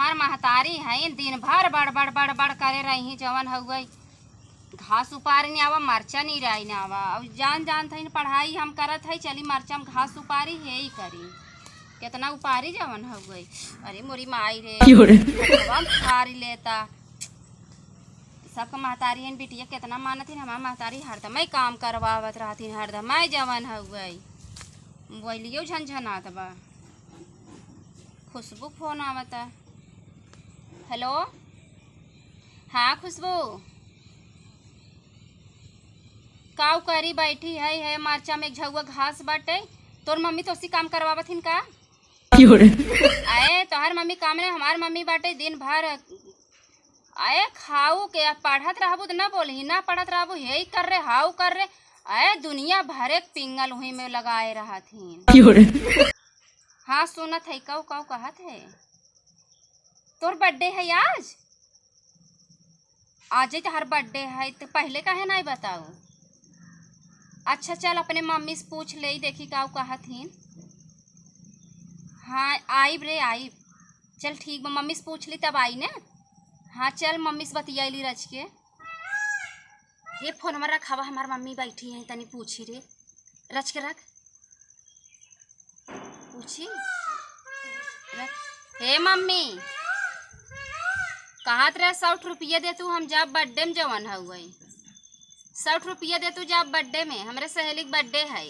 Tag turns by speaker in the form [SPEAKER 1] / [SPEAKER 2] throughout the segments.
[SPEAKER 1] हमार महतारी है दिन भर बड़ बड़ बड़ बड़ करे रही जवन हुई घास उपारी नहीं आवा मरचा नहीं रही ना आवा अब जान थे पढ़ाई हम करत है चली मरचा में घास उपारी है ही करी कितना उपारी जवन हुई। अरे मोरी माई रे फारी लेता सबका महतारी है बिटिया कितना मानत हमार महतारी हरदम ही काम करवावत रहती हरदम जवन हुई बोलियो झनझनात बा। खुशबू फोन आवता। हेलो हाँ खुशबू काऊ करी बैठी है मरचा में एक झुआ घास बाटे तोर मम्मी तो उसी काम करवावत हिन का आए तोहर मम्मी काम ने हमार मम्मी बाटे दिन भर आए खाऊ के पढ़त रहबू तो ना बोली ना पढ़त रहबू यही कर रहे हाउ कर रहे आए दुनिया भर एक पिंगल वहीं में लगाए रहा थी। हाँ सुनत है कऊ कऊ कहत है तोर बर्थडे है आज ही तोहर बर्थडे है तो पहले काहे नहीं बताऊ। अच्छा चल अपने मम्मी से पूछ ले देखी काऊ कहत हिन। हाँ आइब रे आइब चल ठीक बा मम्मी से पूछ ली तब आई ने। हाँ चल मम्मी से बतियाली रच के ये फोन में रखा हमार मम्मी बैठी है तनी पूछी रे रच के रख पूछी हे मम्मी कहत रहे 60 रुपये दे तू हम जब बर्थडे में जवन हुई 60 रुपये दे तू जब बर्थडे में हमरे सहेली के बर्थडे है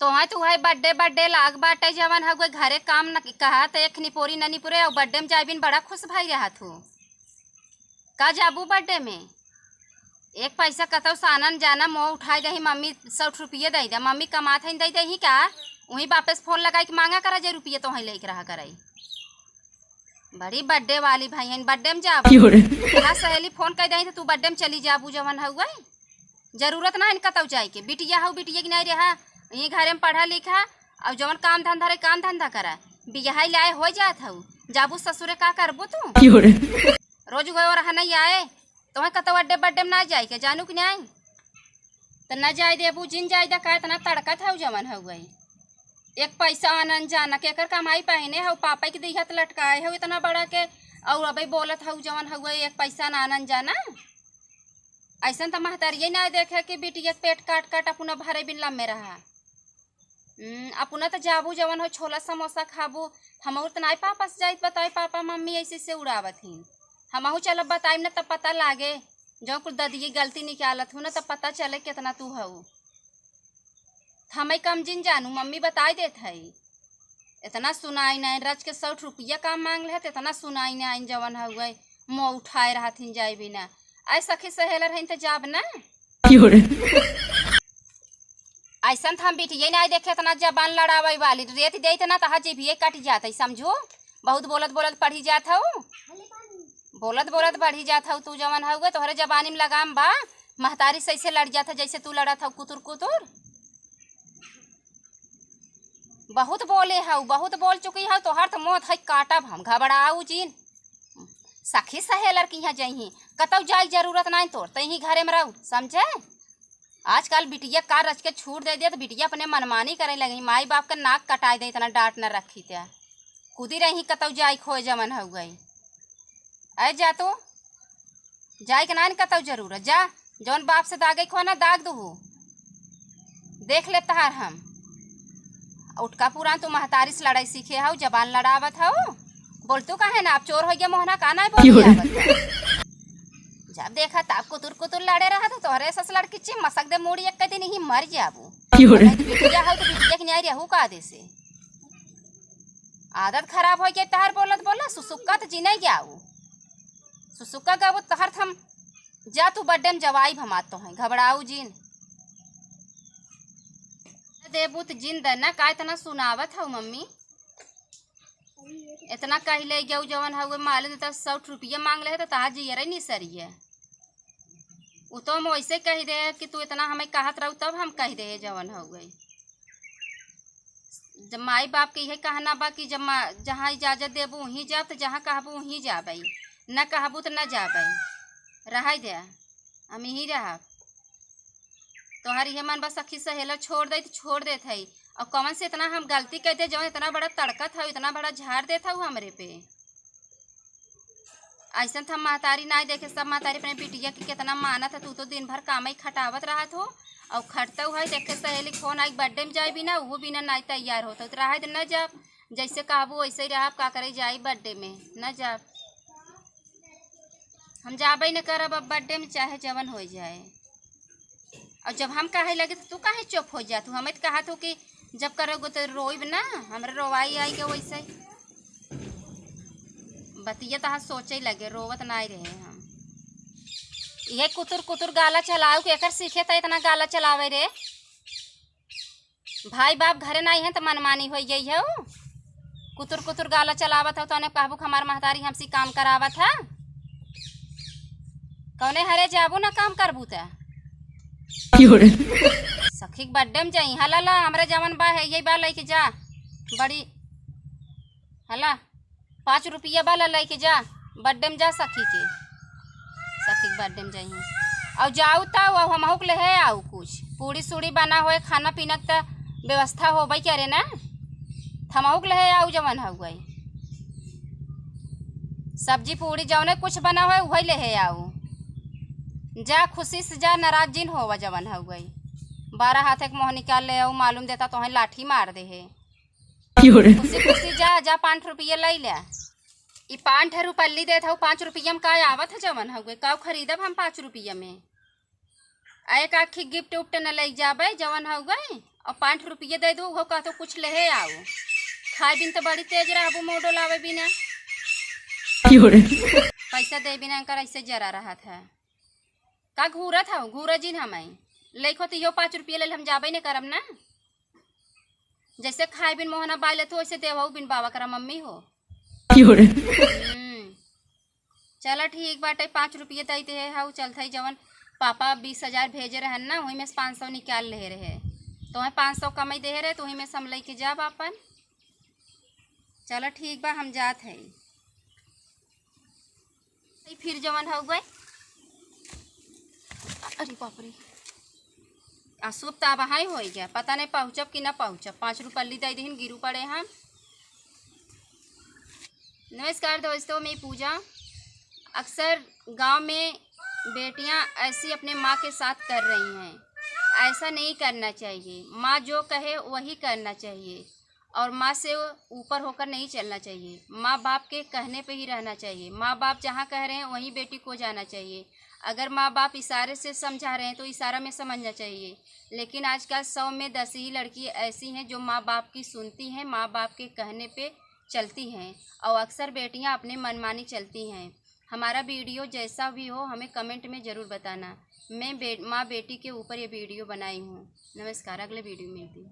[SPEAKER 1] तो है तू है बर्थडे लाग बाटे जवन हुए घरे काम न कहत एक निपोरी न निपुरे और बर्थडे में जाबिन बड़ा खुश भाई रहा तू का जाबू बर्थडे में एक पैसा कतौ सानन जाना मोह उठाई दही मम्मी 60 रुपये दे दे मम्मी कमात है दे दही का वहीं वापस फोन लगाई कि मांगा करा जे रुपये तो वहीं लेके रहा कराई बड़ी बर्थडे वाली भाई है बर्थडे में जाबू सहेली फोन कर दही तो तू बर्थडे में चली जाबू जवन हुआ जरूरत ना है कतौ जाए के बिटिया हो बिटिया की नहीं रहा यहीं घरे में पढ़ा लिखा और जवन काम धंधा रहे काम धंधा करा बियाह लाए हो जात हूँ जाबू ससुरे का करबू तू रोज गए रहा नहीं आए तो कतो बर्थडे में ना जाए के जानू कि नहीं तो न जाए देबू जिन जाए का इतना तड़का था जवन हुआ एक पैसा आनंद जाना के कमाई पहने हो पापा की दिहत लटकाए हो इतना बड़ा के और अब बोलत हो जवन हुआ एक पैसा ना आनंद जाना ऐसा तो महतारिये ना देखे कि बिटिया पेट काट काट अपना भरे बिन लम्बे रहा अपना तो जाबू जवन हो छोला समोसा खाबू हम तो नहीं पापा से जाइत बताए पापा मम्मी ऐसे से उड़ावत ही हमहू चल बताइम ना तब पता लागे जो कुछ ददी गलती निकालत हूँ ना तब पता चले कितना तू हऊ हमें कम जिन जानू मम्मी बताई देत है इतना सुनाई नहीं रच के 60 रुपया काम मांग ले तो इतना सुनाई नहीं जवन हुए मुँह उठाए रहा थी जाए बिना ऐ सखी सहेलर है तो जाब ना ऐसा हम बिटिया नहीं देखे इतना जबान लड़ावे वाली रेत दे ना तहा जीभिए कट जाते समझो बहुत बोलत बोलत पढ़ी जात हूँ बोलत बोलत बढ़ी जात हूँ तू जवन हुए तोहरे जबानी में लगाम बा महतारी से ऐसे लड़ जाता जैसे तू लड़ा था कुतुर कुतुर बहुत बोले हूँ बहुत बोल चुकी हूँ तोहर तो मौत है काटब हम घबराऊ जीन सखी सहेलर की यहाँ जही कतौ जाए जरूरत नहीं तोर तही घरे में रहू समझे। आजकल बिटिया का रच के छूट दे दिया तो बिटिया अपने मनमानी करे लगी माई बाप का नाक कटाई दे इतना डांट न रखी त्या कूदी रही कतौ जाए खोए जमन हो गई ऐ जा तो जाए के ना कतौ जरूरत जा जौन बाप से दागे खो ना दाग दू देख ले तहार हम उठका पूरा तू महतारी से लड़ाई सीखे हो जबान लड़ावत हो बोलतू कहे ना आप चोर हो गया मोहना का ना बोल जब देखा तब कुतुर कुतुर लड़े रहा तो तोहरे सस लड़की मसक दे मूड़ी एक दिन ही मर जाबू बिटिया हो तो बिटिया की नहीं रहू का दे से आदत खराब हो गया तहार बोलत बोला सुसुक्का तो जीने जाऊ सुसुक्का गाबू तहर थम जा तू बर्थडे में जवाई भमात तो है घबराऊ जीन देबू तो जिन देना का इतना सुनावत हो मम्मी इतना कह ले गऊ जवन हुए मालूम तो 60 रुपया मांग ले तो तहा जियरे नहीं सरिये वो तो हम वैसे कह दे कि तू इतना हमें कहत रहू तब हम कह दे जवन हो गई जब माई बाप के यही कहना बा कि जब जहाँ इजाजत देबू वहीं जा तो जहाँ कहबू वहीं जाबई न कहबू तो न जाबई रह दे हम यहीं रह तोहर ये मन बस सखी सहेला छोड़ दे तो छोड़ देते है और कौन से इतना हम गलती कहते जो इतना बड़ा तड़का था इतना बड़ा झाड़ देता हूँ हमरे पे ऐसा था महतारी ना देखे, सब महतारी अपने बिटिया की कितना मानत है। तू तो दिन भर काम ही खटावत रहत हो और खटते हुआ देखे सहेली फोन आई बर्थडे में जाए बिना वो बिना नहीं तैयार होता तो रहा न जा, जैसे कहबू वैसे ही रहा, का करे जाई बर्थडे में न जा। हम जाबे न करब अब बर्थडे में चाहे जवन हो जाए। और जब हम कहे लगे तो तू काहे चुप हो जा, तू हमें तो कहा तू कि जब करोगे तो रोइब ना, हमारे रोवाई आई के वैसे बतिया तो सोचे ही लगे, रोवत ना ही रहे हम। ये कुतुर कुतुर गाला चलाओ के एकर सीखे था इतना गाला चलावे रे। भाई बाप घरे नहीं है तो मनमानी हो गई है। कुतुर कुतुर गाला चलावत हो तो कहबू हमार महतारी हमसे काम करावत है। कौने हरे जाबू ना काम करबू त सखी बर्थडे में जाई हला ला हमारे जवन बा है यही बा लेके जा बड़ी हला 5 रुपया बा लेके जा बर्थडे में जा सखी के बर्थडे में जाई और जाऊ तो हम ले है आऊ कुछ पूड़ी सूड़ी बना हुए खाना पीना तो व्यवस्था हो भाई क्या रे ना थमाउक ले है आऊ जवन हो गई सब्जी पूड़ी जवने कुछ बना हुआ वही ले है आऊ जा खुशी से जा, नाराज जिन होवा जवन हो गई। 12 हाथ एक मोह निकाल ले आओ, मालूम देता तो लाठी मार दे है। खुशी खुशी जा जा 5 रुपये ले ले। ये 5 रुपये देता हूँ 5 रुपये में का आवत है जवन हो गई का खरीदब हम 5 रुपये में। एक आखी गिफ्ट उफ्ट न ले जाबे जवन हो गई और 5 रुपये दे दो वो कह तो कुछ ले आओ खाए बिन तो बड़ी तेज रहबू मोडो लावे बिना पैसा दे बिना कर ऐसे जरा रहा था का घूरा था घूरा जिन हमें लेखो तो यो 5 रुपये ले हम जाबे नहीं करम ना। जैसे खाए बिन मोहना बाइल तो वैसे देव बिन बाबा करा मम्मी हो। चलो ठीक बाटे 5 रुपये देते है हाउ चलता ही जवन पापा 20,000 भेजे रहे ना वही में 500 निकाल ले रहे तो वही 500 कमाई दे रहे तो वही में सम ले के जा अपन। चलो ठीक बा हम जात है फिर जवन हो गए। अरे बाप रे अशुभ ताबा हाई हो गया पता नहीं पहुँचब कि ना पहुँचब 5 रुपये दे दिन गिरू पड़े हम। नमस्कार दोस्तों मैं पूजा। अक्सर गांव में बेटियां ऐसी अपने माँ के साथ कर रही हैं, ऐसा नहीं करना चाहिए। माँ जो कहे वही करना चाहिए और माँ से ऊपर होकर नहीं चलना चाहिए। माँ बाप के कहने पे ही रहना चाहिए। माँ बाप जहाँ कह रहे हैं वहीं बेटी को जाना चाहिए। अगर माँ बाप इशारे से समझा रहे हैं तो इशारा में समझना चाहिए। लेकिन आजकल 100 में 10 ही लड़की ऐसी हैं जो माँ बाप की सुनती हैं, माँ बाप के कहने पे चलती हैं और अक्सर बेटियां अपने मनमानी चलती हैं। हमारा वीडियो जैसा भी हो हमें कमेंट में ज़रूर बताना। मैं माँ बेटी के ऊपर ये वीडियो बनाई हूँ। नमस्कार, अगले वीडियो में मिलती हूँ।